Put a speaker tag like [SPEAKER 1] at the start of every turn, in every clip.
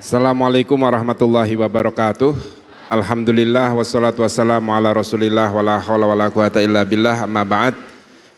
[SPEAKER 1] Assalamualaikum warahmatullahi wabarakatuh. Alhamdulillah wassalatu wassalamu ala rasulillah wala hawla wala quwata illa billah, amma ba'd.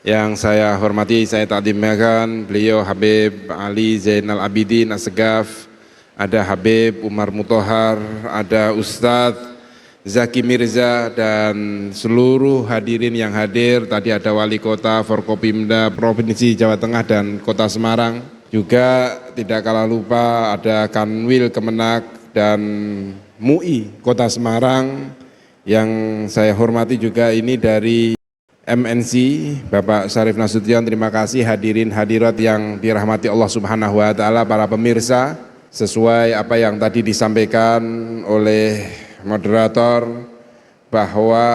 [SPEAKER 1] Yang saya hormati, saya takdimkan beliau Habib Ali Zainal Abidin Assegaf, ada Habib Umar Mutahar, ada Ustadz Zaki Mirza, dan seluruh hadirin yang hadir. Tadi ada Wali Kota, Forkopimda Provinsi Jawa Tengah dan Kota Semarang. Juga tidak kalah lupa ada Kanwil Kemenak dan MUI Kota Semarang yang saya hormati juga ini dari MNC Bapak Syarif Nasution. Terima kasih hadirin hadirat yang dirahmati Allah Subhanahu wa taala, para pemirsa. Sesuai apa yang tadi disampaikan oleh moderator bahwa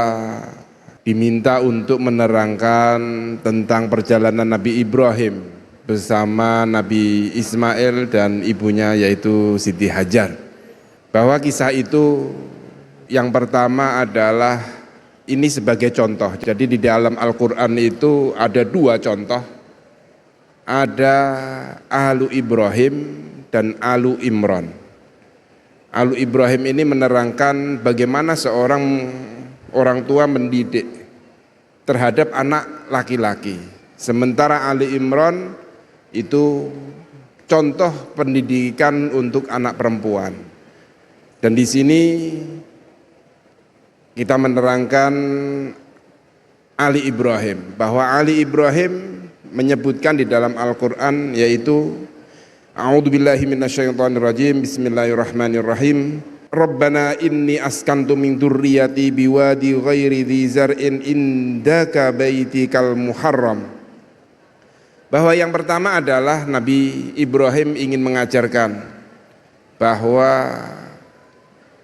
[SPEAKER 1] diminta untuk menerangkan tentang perjalanan Nabi Ibrahim bersama Nabi Ismail dan ibunya yaitu Siti Hajar. Bahwa kisah itu yang pertama adalah ini sebagai contoh. Jadi di dalam Al-Quran itu ada dua contoh. Ada Alu Ibrahim dan Alu Imran. Alu Ibrahim ini menerangkan bagaimana seorang orang tua mendidik terhadap anak laki-laki. Sementara Ali Imran itu contoh pendidikan untuk anak perempuan. Dan di sini kita menerangkan Ali Ibrahim, bahwa Ali Ibrahim menyebutkan di dalam Al-Quran yaitu A'udzubillahi minasyaitonirrajim, bismillahirrahmanirrahim. Rabbana inni askantu min dzurriyyati biwadi ghairi dzi zar'in indaka baitikal muharram. Bahwa yang pertama adalah Nabi Ibrahim ingin mengajarkan bahwa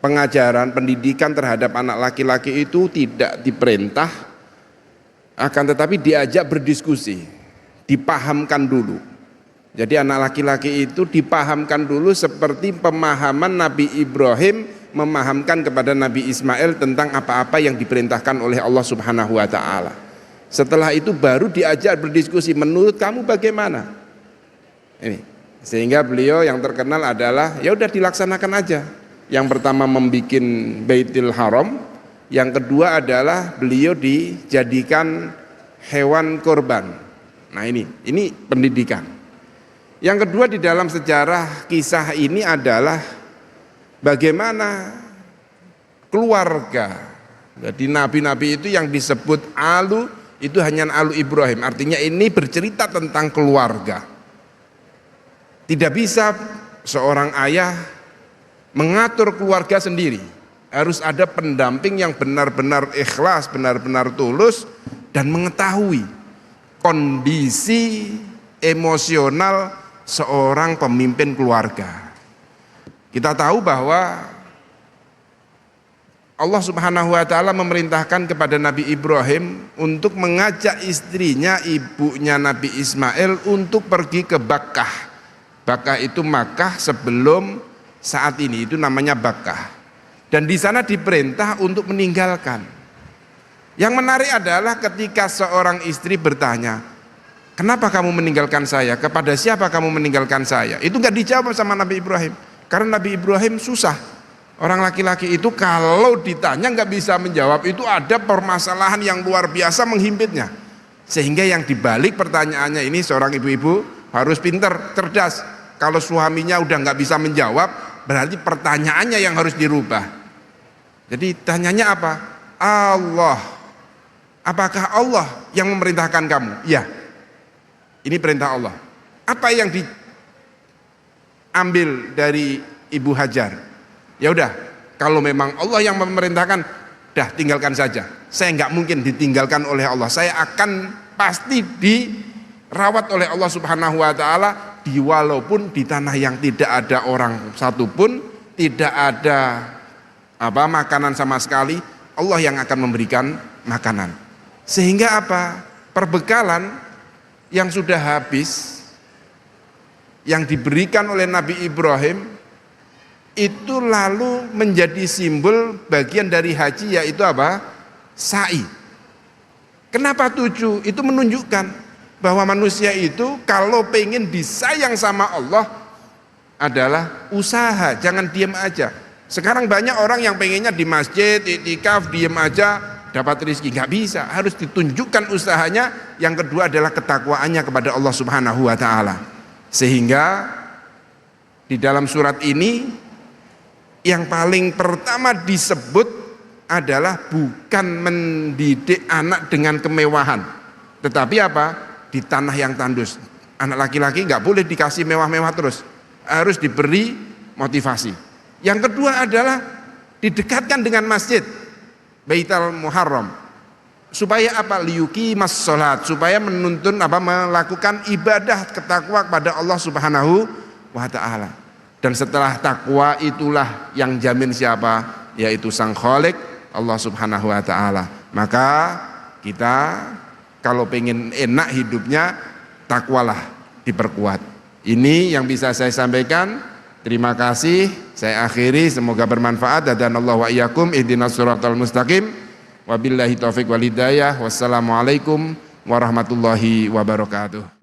[SPEAKER 1] pengajaran pendidikan terhadap anak laki-laki itu tidak diperintah, akan tetapi diajak berdiskusi, dipahamkan dulu. Jadi anak laki-laki itu dipahamkan dulu seperti pemahaman Nabi Ibrahim memahamkan kepada Nabi Ismail tentang apa-apa yang diperintahkan oleh Allah Subhanahu wa taala. Setelah itu baru diajak berdiskusi, menurut kamu bagaimana? Ini. Sehingga beliau yang terkenal adalah ya udah dilaksanakan aja. Yang pertama membuat Baitul Haram, yang kedua adalah beliau dijadikan hewan kurban. Nah ini pendidikan. Yang kedua di dalam sejarah kisah ini adalah bagaimana keluarga. Jadi nabi-nabi itu yang disebut Alu itu hanya Alu Ibrahim, artinya ini bercerita tentang keluarga. Tidak bisa seorang ayah mengatur keluarga sendiri, harus ada pendamping yang benar-benar ikhlas, benar-benar tulus dan mengetahui kondisi emosional seorang pemimpin keluarga. Kita tahu bahwa Allah Subhanahu wa taala memerintahkan kepada Nabi Ibrahim untuk mengajak istrinya, ibunya Nabi Ismail, untuk pergi ke Bakkah. Bakkah itu Makkah sebelum saat ini, itu namanya Bakkah. Dan di sana diperintah untuk meninggalkan. Yang menarik adalah ketika seorang istri bertanya, "Kenapa kamu meninggalkan saya? Kepada siapa kamu meninggalkan saya?" Itu enggak dijawab sama Nabi Ibrahim. Karena Nabi Ibrahim susah. Orang laki-laki itu kalau ditanya nggak bisa menjawab, itu ada permasalahan yang luar biasa menghimpitnya. Sehingga yang dibalik pertanyaannya ini seorang ibu-ibu harus pintar, cerdas. Kalau suaminya udah nggak bisa menjawab, berarti pertanyaannya yang harus dirubah. Jadi tanyanya apa? Allah. Apakah Allah yang memerintahkan kamu? Ya. Ini perintah Allah. Apa yang diambil dari Ibu Hajar? Ya udah, kalau memang Allah yang memerintahkan, dah tinggalkan saja. Saya nggak mungkin ditinggalkan oleh Allah. Saya akan pasti dirawat oleh Allah Subhanahu wa taala, walaupun di tanah yang tidak ada orang satupun, tidak ada makanan sama sekali, Allah yang akan memberikan makanan. Sehingga apa? Perbekalan yang sudah habis yang diberikan oleh Nabi Ibrahim itu lalu menjadi simbol bagian dari haji, yaitu apa? Sa'i. Kenapa 7? Itu menunjukkan bahwa manusia itu kalau pengen disayang sama Allah,
[SPEAKER 2] adalah usaha, jangan diem aja. Sekarang banyak orang yang pengennya di masjid, iktikaf, diem aja dapat rezeki. Nggak bisa, harus ditunjukkan usahanya. Yang kedua adalah ketakwaannya kepada Allah Subhanahu wa Ta'ala. Sehingga di dalam surat ini yang paling pertama disebut adalah bukan mendidik anak dengan kemewahan, tetapi apa? Di tanah yang tandus. Anak laki-laki nggak boleh dikasih mewah-mewah terus, harus diberi motivasi. Yang kedua adalah didekatkan dengan masjid Baitul Muharram, supaya apa? Liyuqimas sholat, supaya menuntun melakukan ibadah ketakwa kepada Allah Subhanahu wa Ta'ala. Dan setelah takwa itulah yang jamin siapa? Yaitu Sang Khalik, Allah Subhanahu wa Ta'ala. Maka kita kalau pengen enak hidupnya, takwalah diperkuat. Ini yang bisa saya sampaikan. Terima kasih. Saya akhiri, semoga bermanfaat. Hadanallahu wa iyyakum ihdinas siratal mustaqim. Wabillahi taufiq wal hidayah. Wassalamualaikum warahmatullahi wabarakatuh.